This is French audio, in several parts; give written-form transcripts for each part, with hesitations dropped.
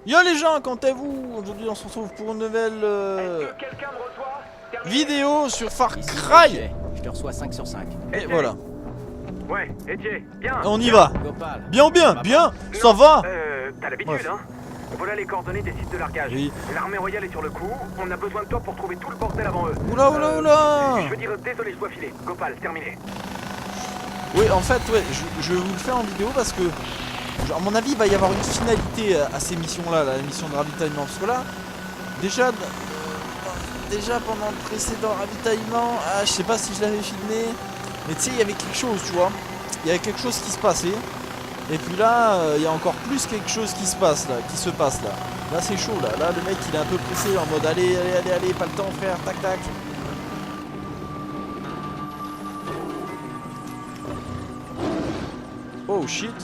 Yo les gens, comptez-vous. Aujourd'hui on se retrouve pour une nouvelle vidéo sur Far Ici, Cry. je te reçois 5 sur 5. Et voilà, Ouais, Etienne, bien. on y va. Gopal. Bien, ça va. T'as l'habitude, Bref. hein. Voilà les coordonnées des sites de largage. Oui. L'armée royale est sur le coup, on a besoin de toi pour trouver tout le bordel avant eux. Oula, oula, oula. Je veux dire, désolé, je dois filer. Gopal, terminé. Oui, en fait, ouais, je vous le fais en vidéo parce que, à mon avis, il va y avoir une finalité à ces missions-là, la mission de ravitaillement. Parce que là, déjà pendant le précédent ravitaillement, je sais pas si je l'avais filmé, mais tu sais, il y avait quelque chose, tu vois. Il y avait quelque chose qui se passait. Et puis là, il y a encore plus quelque chose qui se passe là, Là, c'est chaud là. Là, le mec, il est un peu pressé en mode allez, pas le temps, frère, tac, tac. Oh shit.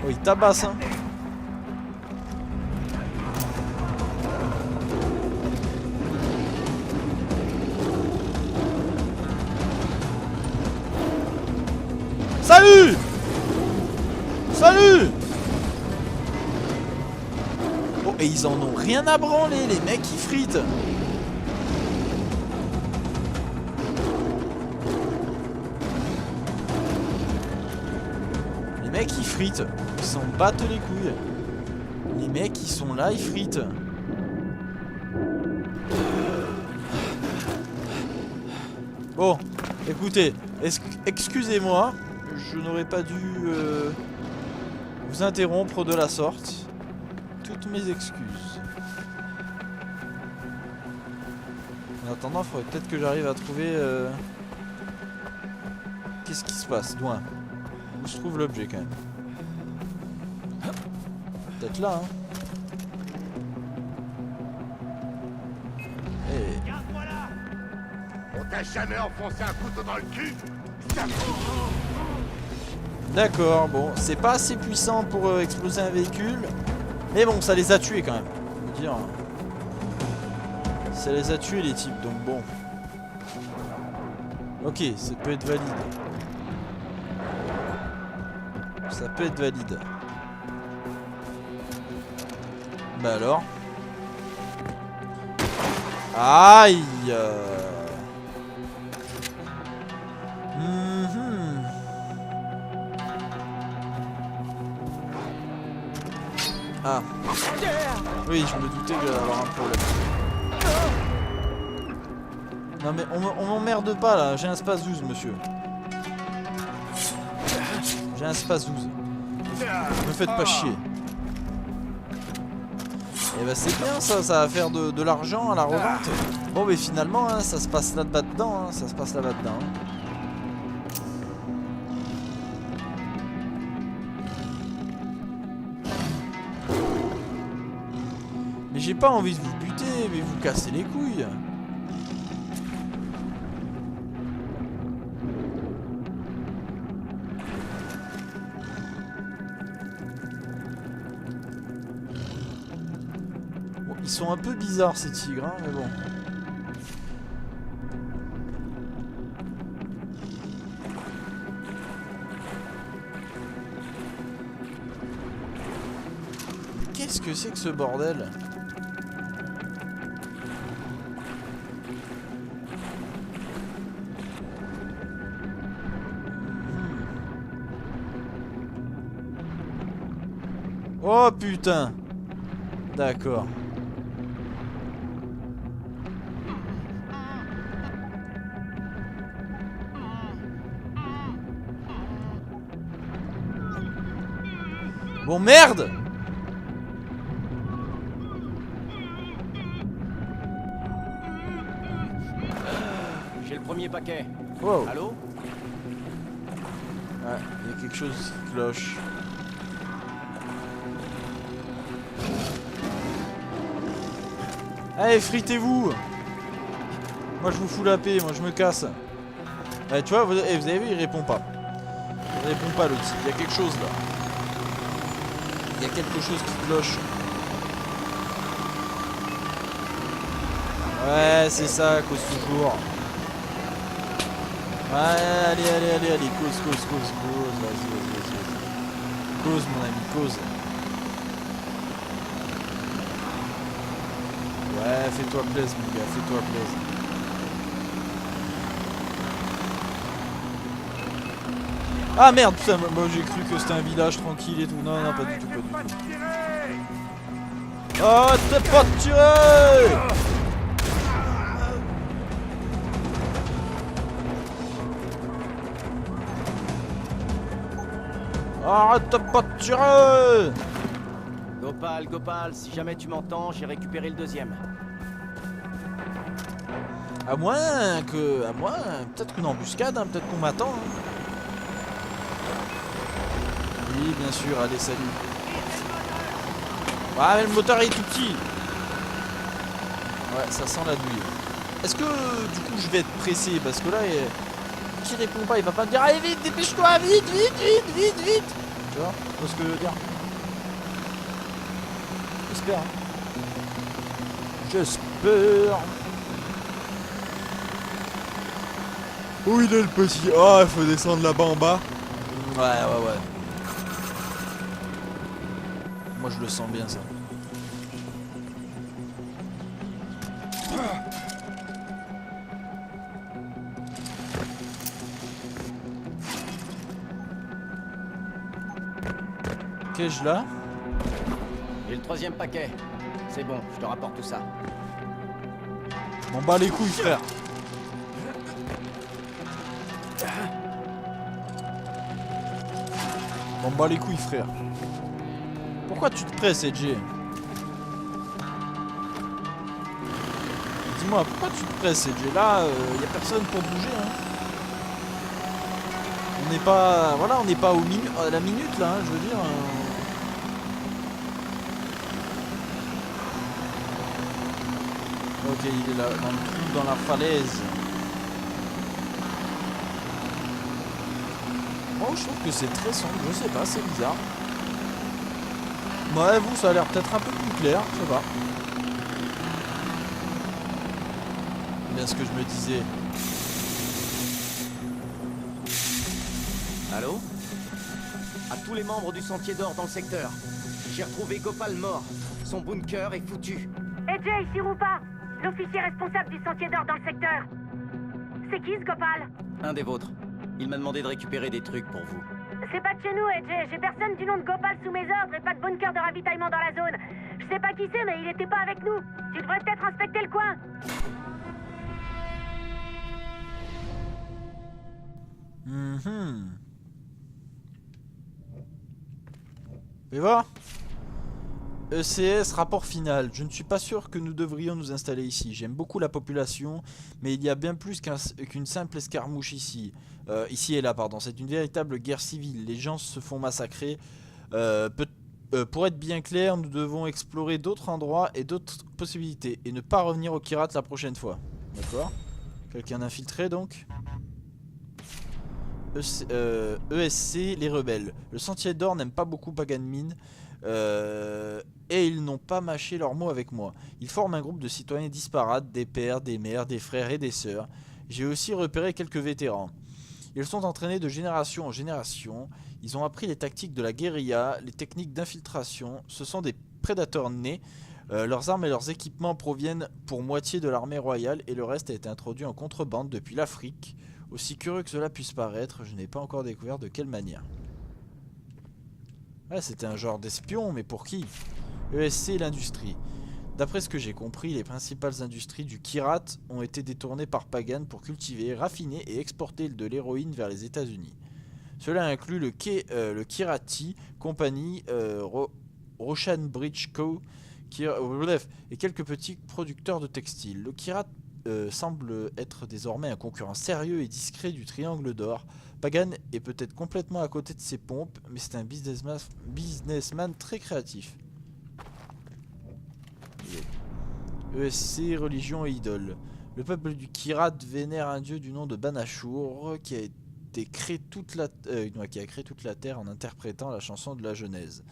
Oh, il tabasse, hein. Salut! Salut! Oh, et ils en ont rien à branler, les mecs, ils fritent. Les mecs, ils fritent. Ils s'en battent les couilles. Les mecs, ils sont là, ils fritent. Bon, écoutez, excusez-moi. Je n'aurais pas dû vous interrompre de la sorte. Toutes mes excuses. En attendant, il faudrait peut-être que j'arrive à trouver... Qu'est-ce qui se passe, loin? Où se trouve l'objet quand même? Peut-être là, hein. Et... On t'a jamais enfoncé un couteau dans le cul? D'accord, bon, c'est pas assez puissant pour exploser un véhicule. Mais bon, ça les a tués quand même. Je veux dire, ça les a tués les types, donc bon. Ok, ça peut être valide. Ça peut être valide. Bah alors. Aïe. Ah. Oui, je me doutais que j'allais avoir un problème. Non mais on m'emmerde pas là, j'ai un space 12 monsieur. J'ai un space 12. Me faites pas chier. Et bah c'est bien ça, ça va faire de l'argent à la revente. Bon mais finalement hein, ça se passe là-bas dedans, hein, ça se passe là-bas dedans. Hein. Mais j'ai pas envie de vous buter, mais vous cassez les couilles. Bon, ils sont un peu bizarres ces tigres, hein, mais bon. Qu'est-ce que c'est que ce bordel ? Oh putain! D'accord. Bon merde! J'ai le premier paquet. Wow! Allô? Ouais, il y a quelque chose qui cloche. Allez, fritez-vous! Moi je vous fous la paix, moi je me casse. Ouais, tu vois, vous avez vu, il répond pas. Il répond pas le type, il y a quelque chose là. Il y a quelque chose qui cloche. Ouais, c'est ça, à cause toujours. Allez, cause, vas-y. Cause, mon ami, cause. Ouais, fais-toi plaisir, mon gars, fais-toi plaisir. Ah merde, putain, moi j'ai cru que c'était un village tranquille et tout. Non, pas du tout, pas du tout. Oh, t'es pas tiré! Arrête de pas tirer! Gopal, si jamais tu m'entends, j'ai récupéré le deuxième. À moins, peut-être qu'une embuscade, hein, peut-être qu'on m'attend. Hein. Oui, bien sûr, allez, salut. Ah, mais le moteur est tout petit. Ouais, ça sent la douille. Est-ce que, du coup, je vais être pressé? Parce que là, qui répond pas, il va pas me dire allez, vite, dépêche-toi, vite. Tu vois ce que je veux dire? J'espère. Hein. J'espère. Où il est le petit? Oh, il faut descendre là-bas en bas. Ouais. Moi, je le sens bien, ça. Qu'ai-je là? J'ai le troisième paquet. C'est bon, je te rapporte tout ça. Je m'en bats les couilles, frère. Je m'en bats les couilles, frère. Pourquoi tu te presses, Edge? Dis-moi, pourquoi tu te presses, Edge? Là, y a personne pour bouger, hein. On n'est pas... Voilà, on n'est pas à la minute, là, hein, je veux dire... Ok, il est là, dans le trou, dans la falaise. Moi, je trouve que c'est très sombre, je sais pas, c'est bizarre. Ouais, vous, ça a l'air peut-être un peu plus clair, je sais pas. C'est bien ce que je me disais. Allô? À tous les membres du Sentier d'Or dans le secteur. J'ai retrouvé Gopal mort. Son bunker est foutu. Edge, ici Rupa, l'officier responsable du Sentier d'Or dans le secteur. C'est qui ce Gopal? Un des vôtres. Il m'a demandé de récupérer des trucs pour vous. C'est pas de chez nous, Edge. J'ai personne du nom de Gopal sous mes ordres et pas de bunker de ravitaillement dans la zone. Je sais pas qui c'est, mais il était pas avec nous. Tu devrais peut-être inspecter le coin. Et voilà. ECS, rapport final. Je ne suis pas sûr que nous devrions nous installer ici. J'aime beaucoup la population, mais il y a bien plus qu'une simple escarmouche ici. Ici et là, pardon. C'est une véritable guerre civile. Les gens se font massacrer. Pour être bien clair, nous devons explorer d'autres endroits et d'autres possibilités. Et ne pas revenir au Kirat la prochaine fois. D'accord? Quelqu'un d'infiltré donc? ESC, les rebelles. Le Sentier d'Or n'aime pas beaucoup Pagan Min. Et ils n'ont pas mâché leurs mots avec moi. Ils forment un groupe de citoyens disparates, des pères, des mères, des frères et des sœurs. J'ai aussi repéré quelques vétérans. Ils sont entraînés de génération en génération. Ils ont appris les tactiques de la guérilla, les techniques d'infiltration. Ce sont des prédateurs nés. Leurs armes et leurs équipements proviennent pour moitié de l'armée royale et le reste a été introduit en contrebande depuis l'Afrique. Aussi curieux que cela puisse paraître, je n'ai pas encore découvert de quelle manière. Ouais, c'était un genre d'espion, mais pour qui? ESC, l'industrie. D'après ce que j'ai compris, les principales industries du Kirat ont été détournées par Pagan pour cultiver, raffiner et exporter de l'héroïne vers les États-Unis. Cela inclut le Kirati Company, Roshan Bridge Co. Bref, et quelques petits producteurs de textiles. Le Kirat semble être désormais un concurrent sérieux et discret du Triangle d'Or. Pagan est peut-être complètement à côté de ses pompes, mais c'est un businessman très créatif. ESC, religion et idole. Le peuple du Kirat vénère un dieu du nom de Banashur qui a créé toute la terre en interprétant la chanson de la Genèse.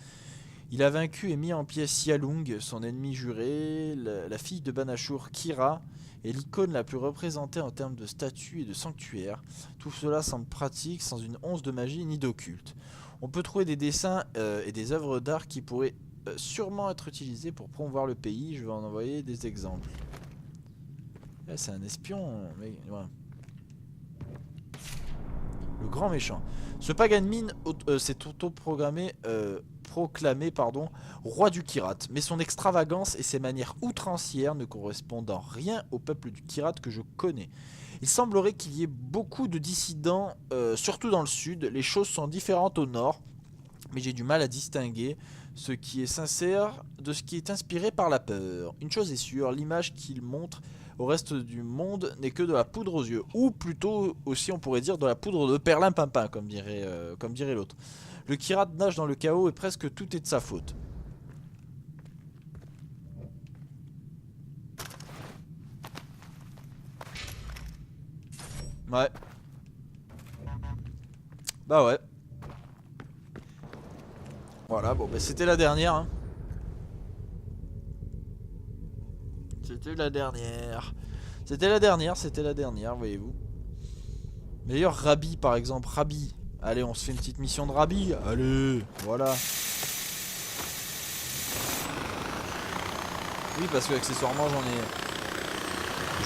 Il a vaincu et mis en pièces Yalung, son ennemi juré, la fille de Banashur, Kira, est l'icône la plus représentée en termes de statue et de sanctuaire. Tout cela semble pratique sans une once de magie ni d'occulte. On peut trouver des dessins et des œuvres d'art qui pourraient sûrement être utilisées pour promouvoir le pays. Je vais en envoyer des exemples. C'est un espion, mais ouais. Le grand méchant. Ce Pagan Min s'est autoproclamé roi du Kyrat, mais son extravagance et ses manières outrancières ne correspondent en rien au peuple du Kyrat que je connais. Il semblerait qu'il y ait beaucoup de dissidents, surtout dans le sud. Les choses sont différentes au nord, mais j'ai du mal à distinguer ce qui est sincère de ce qui est inspiré par la peur. Une chose est sûre, l'image qu'il montre au reste du monde n'est que de la poudre aux yeux, ou plutôt aussi on pourrait dire de la poudre de perlimpinpin, comme dirait l'autre. Le Kyrat nage dans le chaos et presque tout est de sa faute. Ouais. Bah ouais. Voilà, bon bah c'était la dernière. Hein. C'était la dernière. C'était la dernière, voyez-vous. D'ailleurs, Rabi par exemple, Rabi. Allez, on se fait une petite mission de Rabi. Allez, voilà. Oui, parce que accessoirement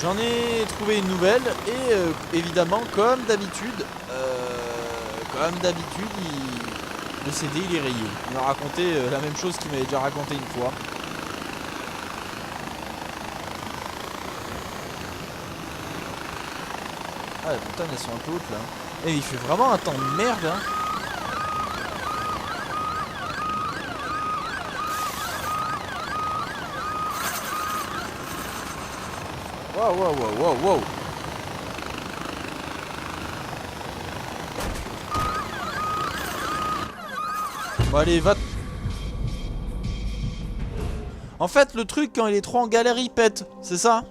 j'en ai trouvé une nouvelle et évidemment comme d'habitude, le CD il est rayé. Il m'a raconté la même chose qu'il m'avait déjà raconté une fois. Ah les montagnes elles sont un peu hautes là. Et il fait vraiment un temps de merde hein. Wow. Bon allez va. En fait le truc quand il est trop en galère il pète, c'est ça?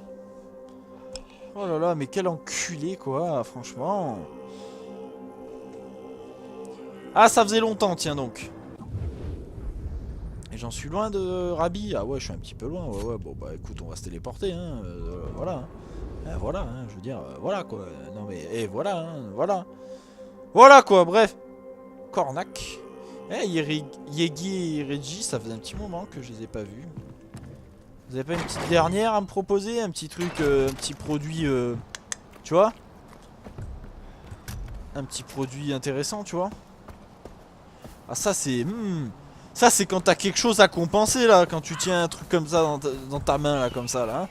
Oh là là mais quel enculé quoi, franchement. Ah ça faisait longtemps tiens donc. Et j'en suis loin de Rabi. Ah ouais je suis un petit peu loin. Ouais bon bah écoute on va se téléporter hein. Voilà. Voilà hein, je veux dire voilà quoi. Non mais voilà hein, voilà. Voilà quoi bref. Cornac. Yegi et Reggie ça faisait un petit moment que je les ai pas vus. Vous avez pas une petite dernière à me proposer? Un petit truc, un petit produit tu vois? Un petit produit intéressant tu vois? Ah ça c'est... Ça c'est quand t'as quelque chose à compenser là, quand tu tiens un truc comme ça dans ta main là, comme ça là.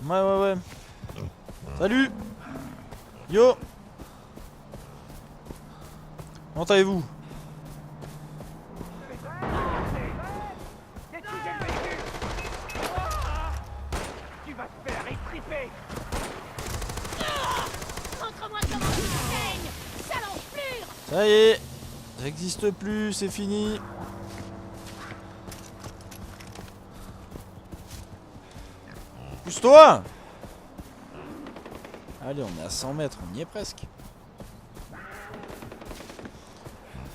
Ouais. Salut. Yo. Comment allez-vous? Tu vas te faire étriper. Montre-moi comment tu saignes, sale enflure! Ça y est. Ça n'existe plus, c'est fini. Pousse-toi. Allez, on est à 100 mètres, on y est presque.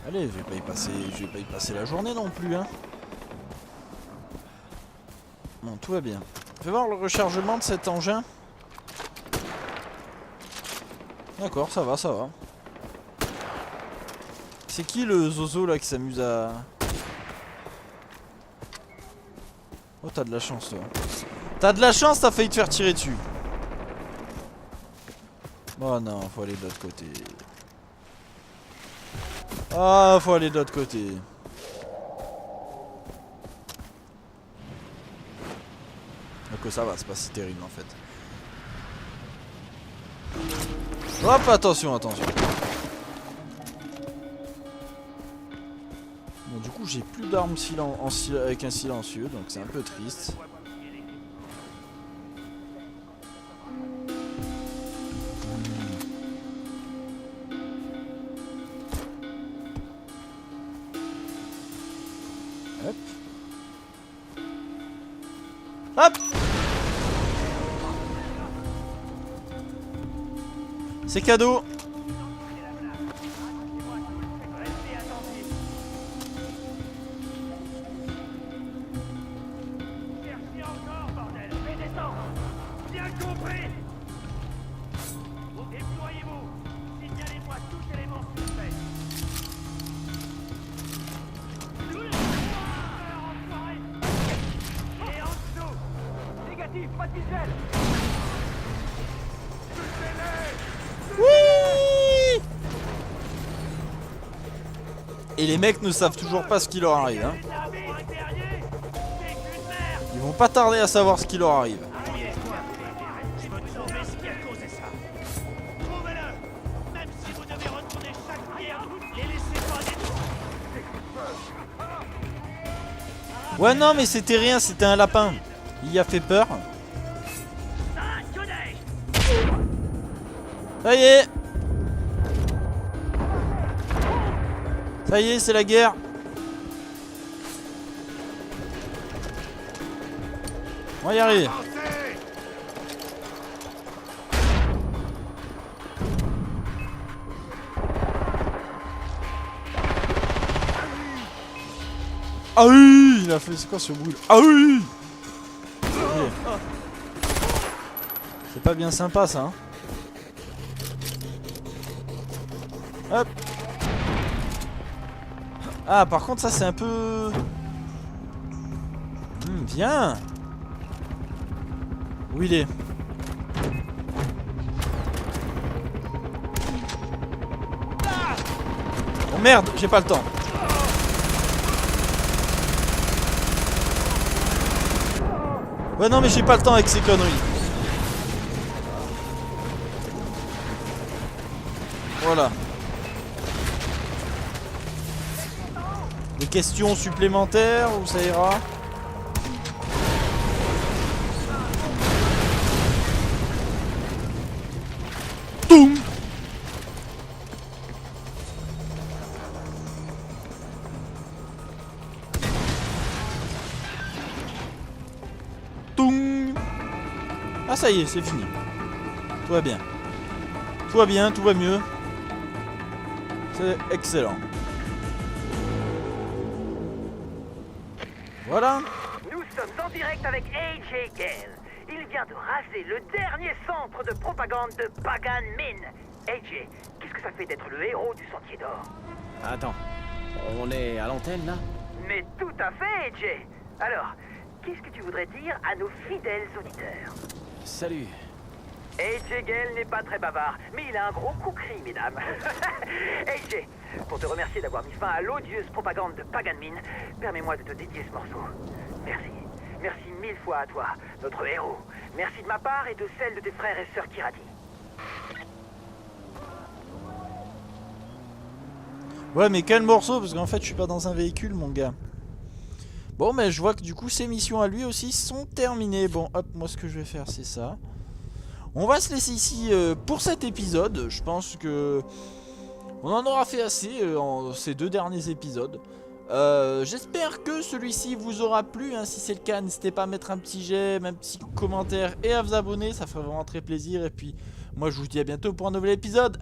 Allez, je vais pas y passer la journée non plus, hein. Bon, tout va bien. Fais voir le rechargement de cet engin. D'accord, ça va. C'est qui le zozo là qui s'amuse à... Oh, t'as de la chance, toi. T'as de la chance, t'as failli te faire tirer dessus. Oh non, faut aller de l'autre côté. Ah, faut aller de l'autre côté. Donc ça va, c'est pas si terrible en fait. Hop, attention. Bon, du coup, j'ai plus d'armes avec un silencieux, donc c'est un peu triste. Hop. C'est cadeau. Négatif, pas de visuel. Oui. Et les mecs ne savent toujours pas ce qui leur arrive. Hein. Ils vont pas tarder à savoir ce qui leur arrive. Je veux trouver ce qui a causé ça. Trouvez-le. Même si vous devez retourner chaque pierre, les laissez pas détruire. Ouais non mais c'était rien, c'était un lapin. Il a fait peur. Ça y est. Ça y est, c'est la guerre. On va y arriver. Ah oui, il a fait, c'est quoi ce bruit? Ah oui. C'est pas bien sympa ça. Hein. Hop. Ah par contre ça c'est un peu... viens. Où il est? Oh merde, j'ai pas le temps. Ouais non mais j'ai pas le temps avec ces conneries. Voilà. Des questions supplémentaires ou ça ira? Toum. Toum. Ah ça y est, c'est fini. Tout va bien. Tout va bien, tout va mieux. C'est excellent. Voilà. Nous sommes en direct avec AJ Gale. Il vient de raser le dernier centre de propagande de Pagan Min. AJ, qu'est-ce que ça fait d'être le héros du Sentier d'Or? Attends, on est à l'antenne là? Mais tout à fait, AJ. Alors, qu'est-ce que tu voudrais dire à nos fidèles auditeurs? Salut. AJ Gale n'est pas très bavard, mais il a un gros coucri, mesdames. AJ, pour te remercier d'avoir mis fin à l'odieuse propagande de Pagan Min, permets-moi de te dédier ce morceau. Merci. Merci 1000 fois à toi, notre héros. Merci de ma part et de celle de tes frères et sœurs Kirati. Ouais mais quel morceau, parce qu'en fait je suis pas dans un véhicule mon gars. Bon mais je vois que du coup ces missions à lui aussi sont terminées. Bon hop, moi ce que je vais faire c'est ça. On va se laisser ici pour cet épisode. Je pense que on en aura fait assez en ces 2 derniers épisodes. J'espère que celui-ci vous aura plu, hein. Si c'est le cas, n'hésitez pas à mettre un petit j'aime, un petit commentaire et à vous abonner, ça ferait vraiment très plaisir. Et puis moi je vous dis à bientôt pour un nouvel épisode.